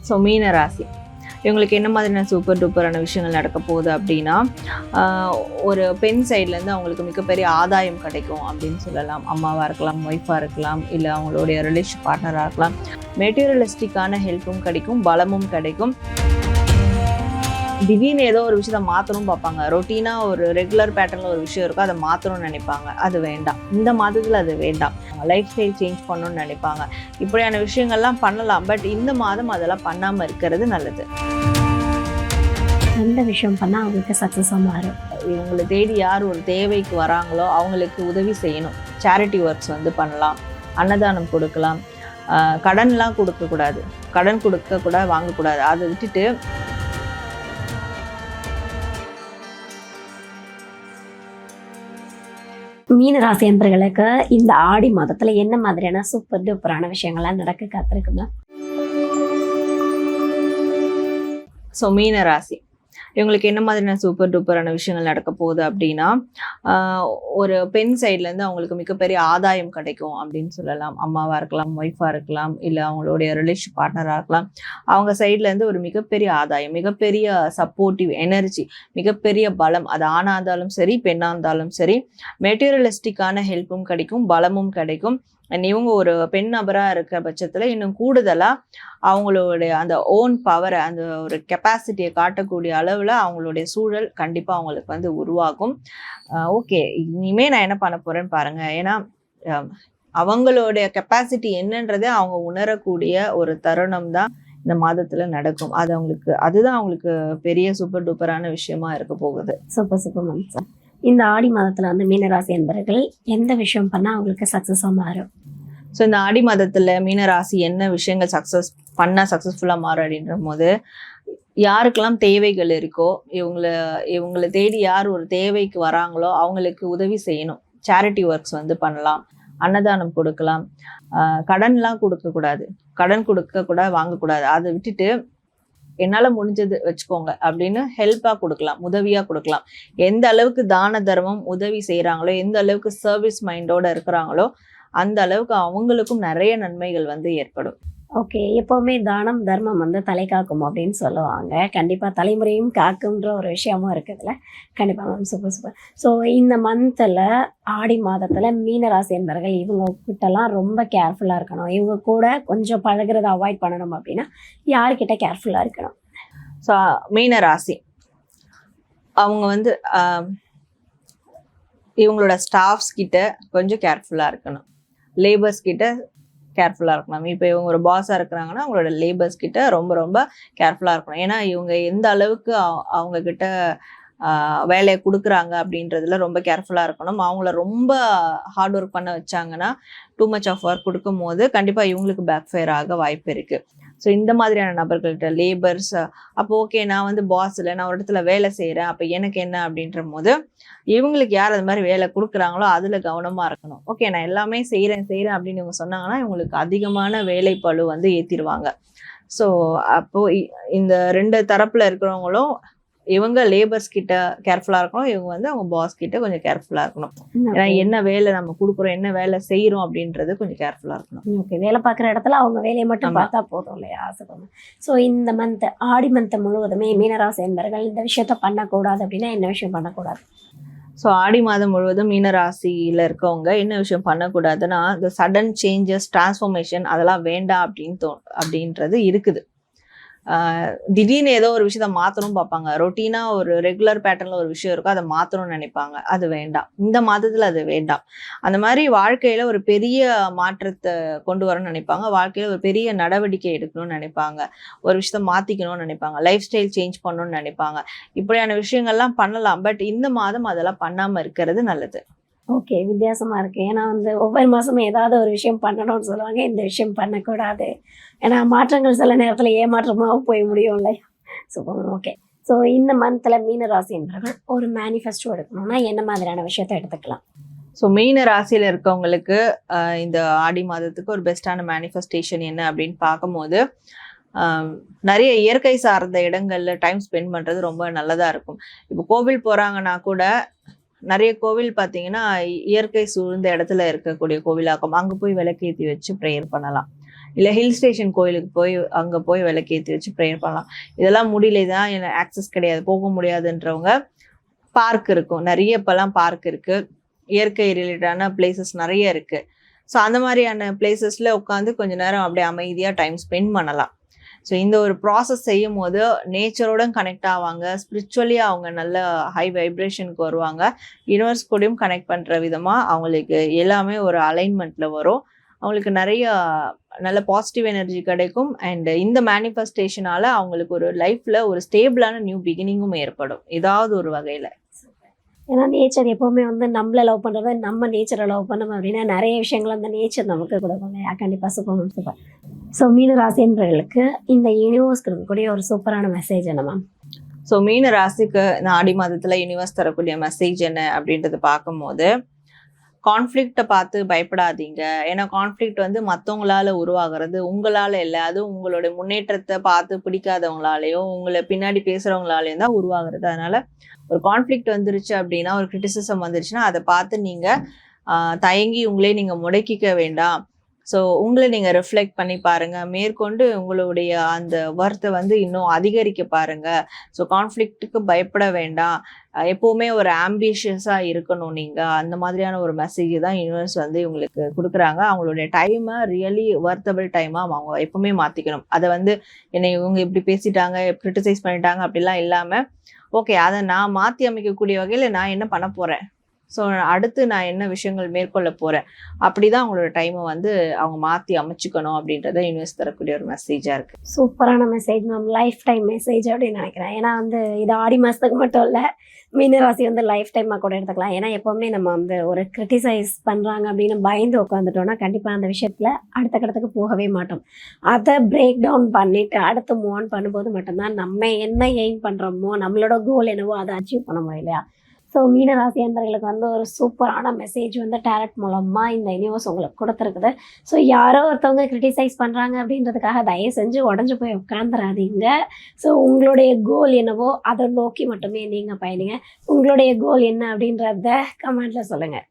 So மீன ராசி இவங்களுக்கு என்ன மாதிரியான சூப்பர் டூப்பரான விஷயங்கள் நடக்க போகுது அப்படின்னா, ஒரு பெண் சைட்லேருந்து அவங்களுக்கு மிகப்பெரிய ஆதாயம் கிடைக்கும் அப்படின்னு சொல்லலாம். அம்மாவாக இருக்கலாம், ஒய்ஃபாக இருக்கலாம், இல்லை அவங்களுடைய ரிலேஷன் பார்ட்னராக இருக்கலாம். மெட்டீரியலிஸ்டிக்கான ஹெல்ப்பும் கிடைக்கும், பலமும் கிடைக்கும். திடீர்னு ஏதோ ஒரு விஷயத்த மாற்றணும்னு பார்ப்பாங்க. ரொட்டீனாக ஒரு ரெகுலர் பேட்டர்னில் ஒரு விஷயம் இருக்கும், அதை மாற்றணும்னு நினைப்பாங்க. அது வேண்டாம், இந்த மாதத்தில் அது வேண்டாம். லைஃப் ஸ்டைல் சேஞ்ச் பண்ணணும்னு நினைப்பாங்க. இப்படியான விஷயங்கள்லாம் பண்ணலாம். பட் இந்த மாதம் அதெல்லாம் பண்ணாமல் இருக்கிறது நல்லது. எந்த விஷயம் பண்ணால் அவங்களுக்கு சக்ஸஸாக மாறும்? இவங்களை தேடி யார் ஒரு தேவைக்கு வராங்களோ அவங்களுக்கு உதவி செய்யணும். சேரிட்டி ஒர்க்ஸ் பண்ணலாம், அன்னதானம் கொடுக்கலாம். கடன்லாம் கொடுக்கக்கூடாது, கடன் கொடுக்கக்கூட வாங்கக்கூடாது. அதை விட்டுட்டு மீன ராசி என்பர்களுக்கு இந்த ஆடி மாதத்துல என்ன மாதிரியான சூப்பர் டூப்பரான விஷயங்கள்லாம் நடக்க காத்திருக்குங்க? ஸோ மீன ராசி இவங்களுக்கு என்ன மாதிரியான சூப்பர் டூப்பரான விஷயங்கள் நடக்க போகுது அப்படின்னா, ஒரு பெண் சைட்லேருந்து அவங்களுக்கு மிகப்பெரிய ஆதாயம் கிடைக்கும் அப்படின்னு சொல்லலாம். அம்மாவாக இருக்கலாம், ஒய்ஃபாக இருக்கலாம், இல்லை அவங்களுடைய ரிலேஷன் பார்ட்னராக இருக்கலாம். அவங்க சைட்லேருந்து ஒரு மிகப்பெரிய ஆதாயம், மிகப்பெரிய சப்போர்ட்டிவ் எனர்ஜி, மிகப்பெரிய பலம். அது ஆணாக இருந்தாலும் சரி, பெண்ணாக இருந்தாலும் சரி. மெட்டீரியலிஸ்டிக்கான ஹெல்ப்பும் கிடைக்கும், பலமும் கிடைக்கும். அண்ட் இவங்க ஒரு பெண் நபராக இருக்கிற பட்சத்தில் இன்னும் கூடுதலாக அவங்களுடைய அந்த ஓன் பவரை, அந்த ஒரு கெப்பாசிட்டியை காட்டக்கூடிய அளவில் அவங்களுடைய சூழல் கண்டிப்பாக அவங்களுக்கு உருவாகும். ஓகே, இனிமேல் நான் என்ன பண்ண போகிறேன்னு பாருங்கள். ஏன்னா அவங்களுடைய கெப்பாசிட்டி என்னன்றதே அவங்க உணரக்கூடிய ஒரு தருணம் தான் இந்த மாதத்தில் நடக்கும். அது அதுதான் அவங்களுக்கு பெரிய சூப்பர் டூப்பரான விஷயமா இருக்க போகுது. Super ma'am. சார், இந்த ஆடி மாதத்துல மீனராசி என்பவர்கள் எந்த விஷயம் பண்ணா அவங்களுக்கு சக்சஸா மாறும்? ஸோ இந்த ஆடி மாதத்துல மீனராசி என்ன விஷயங்கள் சக்சஸ்ஃபுல்லா மாறும் அப்படின்ற போது, யாருக்கெல்லாம் தேவைகள் இருக்கோ இவங்களை தேடி யார் ஒரு தேவைக்கு வராங்களோ அவங்களுக்கு உதவி செய்யணும். சேரிட்டி ஒர்க்ஸ் பண்ணலாம், அன்னதானம் கொடுக்கலாம். கடன்லாம் கொடுக்கக்கூடாது, கடன் கொடுக்க வாங்கக்கூடாது. அதை விட்டுட்டு என்னால் முடிஞ்சது வச்சுக்கோங்க அப்படின்னு ஹெல்ப்பாக கொடுக்கலாம், உதவியாக கொடுக்கலாம். எந்த அளவுக்கு தான தர்மம் உதவி செய்கிறாங்களோ, எந்த அளவுக்கு சர்வீஸ் மைண்டோட இருக்கிறாங்களோ அந்த அளவுக்கு அவங்களுக்கும் நிறைய நன்மைகள் ஏற்படும். ஓகே, எப்போவுமே தானம் தர்மம் தலை காக்கும் அப்படின்னு சொல்லுவாங்க. கண்டிப்பாக தலைமுறையும் காக்குன்ற ஒரு விஷயமும் இருக்குதுல்ல. கண்டிப்பாக மேம், சூப்பர். ஸோ இந்த மந்தில் ஆடி மாதத்தில் மீனராசி என்பவர்கள் இவங்க கிட்டலாம் ரொம்ப கேர்ஃபுல்லாக இருக்கணும். இவங்க கூட கொஞ்சம் பழகிறத அவாய்ட் பண்ணணும் அப்படின்னா யார்கிட்ட கேர்ஃபுல்லாக இருக்கணும்? ஸோ மீனராசி அவங்க இவங்களோட ஸ்டாஃப்ஸ் கிட்ட கொஞ்சம் கேர்ஃபுல்லாக இருக்கணும், லேபர்ஸ் கிட்ட கேர்ஃபுல்லாக இருக்கணும். இப்போ இவங்க ஒரு பாஸாக இருக்கிறாங்கன்னா அவங்களோட லேபர்ஸ் கிட்ட ரொம்ப ரொம்ப கேர்ஃபுல்லாக இருக்கணும். ஏன்னா இவங்க எந்த அளவுக்கு அவங்க கிட்ட வேலையை கொடுக்குறாங்க அப்படின்றதுல ரொம்ப கேர்ஃபுல்லாக இருக்கணும். அவங்கள ரொம்ப ஹார்ட் ஒர்க் பண்ண வச்சாங்கன்னா, டூ மச் ஆஃப் ஒர்க் கொடுக்கும் போது கண்டிப்பாக இவங்களுக்கு பேக் ஃபயர் ஆக வாய்ப்பு இருக்குது. ஸோ இந்த மாதிரியான நபர்கள்ட்ட லேபர்ஸ், அப்போ ஓகே நான் பாஸ் இல்லை, நான் ஒரு இடத்துல வேலை செய்கிறேன், அப்போ எனக்கு என்ன அப்படின்ற போது இவங்களுக்கு யார் அது மாதிரி வேலை கொடுக்குறாங்களோ அதில் கவனமாக இருக்கணும். ஓகே, நான் எல்லாமே செய்கிறேன் அப்படின்னு இவங்க சொன்னாங்கன்னா இவங்களுக்கு அதிகமான வேலைப்பளு ஏற்றிடுவாங்க. ஸோ அப்போது இந்த ரெண்டு தரப்பில் இருக்கிறவங்களும் இவங்க லேபர்ஸ் கிட்ட கேர்ஃபுல்லா இருக்கணும், இவங்க அவங்க பாஸ் கிட்ட கொஞ்சம் கேர்ஃபுல்லா இருக்கணும். ஏன்னா என்ன வேலை நம்ம கொடுக்குறோம், என்ன வேலை செய்யறோம் அப்படின்றது கொஞ்சம் கேர்ஃபுல்லா இருக்கணும். ஓகே, வேலை பார்க்குற இடத்துல அவங்க வேலையை மட்டும் பார்த்தா போதும் இல்லையா? ஆசைப்படும். ஸோ இந்த மந்த் ஆடி மந்த் முழுவதுமே மீனராசி என்பவர்கள் இந்த விஷயத்த பண்ணக்கூடாது அப்படின்னா என்ன விஷயம் பண்ணக்கூடாது? ஸோ ஆடி மாதம் முழுவதும் மீனராசியில் இருக்கவங்க என்ன விஷயம் பண்ணக்கூடாதுன்னா, இந்த சடன் சேஞ்சஸ், டிரான்ஸ்ஃபர்மேஷன் அதெல்லாம் வேண்டாம் அப்படின்றது இருக்குது. திடீர்னு ஏதோ ஒரு விஷயத்த மாற்றணும்னு பார்ப்பாங்க. ரொட்டீனாக ஒரு ரெகுலர் பேட்டர்னில் ஒரு விஷயம் இருக்கும், அதை மாற்றணும்னு நினைப்பாங்க. அது வேண்டாம், இந்த மாதத்தில் அது வேண்டாம். அந்த மாதிரி வாழ்க்கையில் ஒரு பெரிய மாற்றத்தை கொண்டு வரணும்னு நினைப்பாங்க, வாழ்க்கையில் ஒரு பெரிய நடவடிக்கை எடுக்கணும்னு நினைப்பாங்க, ஒரு விஷயத்த மாற்றிக்கணும்னு நினைப்பாங்க, லைஃப் ஸ்டைல் சேஞ்ச் பண்ணணும்னு நினைப்பாங்க. இப்படியான விஷயங்கள்லாம் பண்ணலாம். பட் இந்த மாதம் அதெல்லாம் பண்ணாமல் இருக்கிறது நல்லது. ஓகே, வித்தியாசமாக இருக்குது. ஏன்னா ஒவ்வொரு மாதமும் ஏதாவது ஒரு விஷயம் பண்ணணும்னு சொல்லுவாங்க, இந்த விஷயம் பண்ணக்கூடாது. ஏன்னா மாற்றங்கள் சில நேரத்தில் ஏமாற்றமாக போய் முடியும் இல்லையா? சூப்பர். ஓகே, ஸோ இந்த மந்தில் மீன ராசி என்பவர்கள் ஒரு மேனிஃபெஸ்டோ எடுக்கணும்னா என்ன மாதிரியான விஷயத்தை எடுத்துக்கலாம்? ஸோ மீன ராசியில் இருக்கவங்களுக்கு இந்த ஆடி மாதத்துக்கு ஒரு பெஸ்ட்டான மேனிஃபெஸ்டேஷன் என்ன அப்படின்னு பார்க்கும்போது, நிறைய இயற்கை சார்ந்த இடங்களில் டைம் ஸ்பெண்ட் பண்ணுறது ரொம்ப நல்லதாக இருக்கும். இப்போ கோவில் போகிறாங்கன்னா கூட நிறைய கோவில் பார்த்தீங்கன்னா இயற்கை சூழ்ந்த இடத்துல இருக்கக்கூடிய கோவிலாக்கும், அங்கே போய் விளக்கேற்றி வச்சு ப்ரேயர் பண்ணலாம். இல்லை ஹில் ஸ்டேஷன் கோயிலுக்கு போய் அங்கே போய் விளக்கேற்றி வச்சு ப்ரேயர் பண்ணலாம். இதெல்லாம் முடியல, தான் எனக்கு ஆக்சஸ் கிடையாது, போக முடியாதுன்றவங்க பார்க் இருக்கும், நிறைய இப்போல்லாம் பார்க் இருக்குது, இயற்கை ரிலேட்டடான பிளேசஸ் நிறைய இருக்குது. ஸோ அந்த மாதிரியான பிளேசஸில் உட்காந்து கொஞ்ச நேரம் அப்படியே அமைதியாக டைம் ஸ்பெண்ட் பண்ணலாம். ஸோ இந்த ஒரு ப்ராசஸ் செய்யும் போது நேச்சரோட கனெக்ட் ஆவாங்க, ஸ்பிரிச்சுவலி அவங்க நல்ல ஹை வைப்ரேஷனுக்கு வருவாங்க, யூனிவர்ஸ் கூடயும் கனெக்ட் பண்ணுற விதமாக அவங்களுக்கு எல்லாமே ஒரு அலைன்மெண்ட்டில் வரும். அவங்களுக்கு நிறைய நல்ல பாசிட்டிவ் எனர்ஜி கிடைக்கும். அண்ட் இந்த மேனிஃபெஸ்டேஷனால் அவங்களுக்கு ஒரு லைஃப்பில் ஒரு ஸ்டேபிளான நியூ பிகினிங்கும் ஏற்படும் ஏதாவது ஒரு வகையில். ஏன்னா நேச்சர் எப்போவுமே வந்து நம்மளை லவ் பண்ணுறத நம்ம நேச்சரை லவ் பண்ணோம் அப்படின்னா நிறைய விஷயங்கள் அந்த நேச்சர் நமக்கு கொடுக்கும் இல்லையா? கண்டிப்பாக சூப்பர் சூப்பர். ஸோ மீன ராசின்றவர்களுக்கு இந்த யூனிவர்ஸ் கொடுக்கக்கூடிய ஒரு சூப்பரான மெசேஜ் என்ன மேம்? ஸோ மீன ராசிக்கு இந்த ஆடி மாதத்தில் யூனிவர்ஸ் தரக்கூடிய மெசேஜ் என்ன அப்படின்றத பார்க்கும்போது, கான்ஃப்ளிக்டை பார்த்து பயப்படாதீங்க. ஏன்னா கான்ஃப்ளிக்ட் வந்து மற்றவங்களால உருவாகிறது, உங்களால் இல்லை. அதுவும் உங்களுடைய முன்னேற்றத்தை பார்த்து பிடிக்காதவங்களாலேயோ உங்களை பின்னாடி பேசுகிறவங்களாலேயும் தான் உருவாகிறது. அதனால ஒரு கான்ஃப்ளிக்ட் வந்துருச்சு அப்படின்னா, ஒரு கிரிட்டிசிசம் வந்துருச்சுன்னா அதை பார்த்து நீங்கள் தயங்கி உங்களே நீங்கள் முடக்கிக்க வேண்டாம். ஸோ உங்களை நீங்கள் ரிஃப்ளெக்ட் பண்ணி பாருங்கள், மேற்கொண்டு உங்களுடைய அந்த ஒர்த்தை வந்து இன்னும் அதிகரிக்க பாருங்கள். ஸோ கான்ஃப்ளிக்ட்டுக்கு பயப்பட வேண்டாம், எப்போவுமே ஒரு ஆம்பிஷியஸாக இருக்கணும் நீங்கள். அந்த மாதிரியான ஒரு மெசேஜ் தான் யூனிவர்ஸ் வந்து இவங்களுக்கு கொடுக்குறாங்க. அவங்களுடைய டைமை ரியலி ஒர்த்தபிள் டைமாக அவங்க எப்பவுமே மாற்றிக்கணும். அதை வந்து என்னை இவங்க இப்படி பேசிட்டாங்க, கிரிட்டிசைஸ் பண்ணிட்டாங்க அப்படிலாம் இல்லாமல், ஓகே அதை நான் மாற்றி அமைக்கக்கூடிய வகையில் நான் என்ன பண்ண போகிறேன், ஸோ அடுத்து நான் என்ன விஷயங்கள் மேற்கொள்ள போகிறேன், அப்படி தான் அவங்களோட டைமை வந்து அவங்க மாற்றி அமைச்சுக்கணும் அப்படின்றத யூனிவர்ஸ் தரக்கூடிய ஒரு மெசேஜாக இருக்குது. சூப்பரான message ma'am, life time message அப்படின்னு நினைக்கிறேன். ஏன்னா வந்து இது ஆடி மாதத்துக்கு மட்டும் இல்லை, மீனராசி வந்து லைஃப் டைமாக கூட எடுத்துக்கலாம். ஏன்னா எப்போவுமே நம்ம வந்து ஒரு கிரிட்டிசைஸ் பண்ணுறாங்க அப்படின்னு பயந்து உட்காந்துட்டோம்னா கண்டிப்பாக அந்த விஷயத்தில் அடுத்த கட்டத்துக்கு போகவே மாட்டோம். அதை பிரேக் டவுன் பண்ணிவிட்டு அடுத்து மூவ் ஆன் பண்ணும்போது மட்டும்தான் நம்ம என்ன எய்ம் பண்ணுறோமோ, நம்மளோட கோல் என்னவோ அதை அச்சீவ் பண்ண முடியும் இல்லையா? ஸோ மீனராசி அன்பர்களுக்கு வந்து ஒரு சூப்பரான மெசேஜ் வந்து டேரட் மூலமாக இந்த யூனிவர்ஸ் உங்களுக்கு கொடுத்துருக்குது. ஸோ யாரோ ஒருத்தவங்க கிரிட்டிசைஸ் பண்ணுறாங்க அப்படின்றதுக்காக தயவு செஞ்சு உடஞ்சி போய் உட்காந்துடாதீங்க. ஸோ உங்களுடைய கோல் என்னவோ அதை நோக்கி மட்டுமே நீங்கள் பயணிங்க. உங்களுடைய கோல் என்ன அப்படின்றத கமெண்ட்டில் சொல்லுங்கள்.